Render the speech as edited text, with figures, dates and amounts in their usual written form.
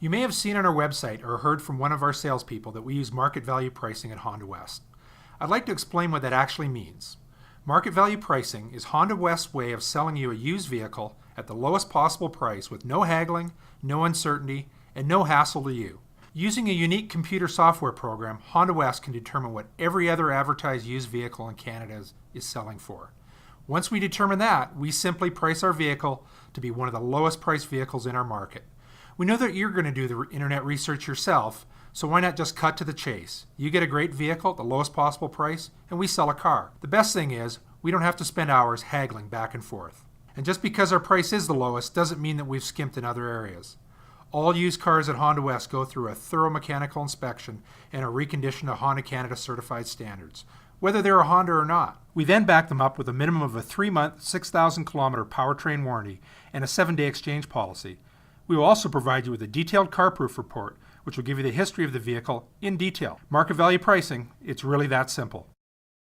You may have seen on our website or heard from one of our salespeople that we use market value pricing at Honda West. I'd like to explain what that actually means. Market value pricing is Honda West's way of selling you a used vehicle at the lowest possible price with no haggling, no uncertainty, and no hassle to you. Using a unique computer software program, Honda West can determine what every other advertised used vehicle in Canada is selling for. Once we determine that, we simply price our vehicle to be one of the lowest priced vehicles in our market. We know that you're going to do the internet research yourself, so why not just cut to the chase? You get a great vehicle at the lowest possible price, and we sell a car. The best thing is, we don't have to spend hours haggling back and forth. And just because our price is the lowest doesn't mean that we've skimped in other areas. All used cars at Honda West go through a thorough mechanical inspection and are reconditioned to Honda Canada certified standards, whether they're a Honda or not. We then back them up with a minimum of a 3-month, 6,000-kilometer powertrain warranty and a 7-day exchange policy. We will also provide you with a detailed Carproof report, which will give you the history of the vehicle in detail. Market value pricing, it's really that simple.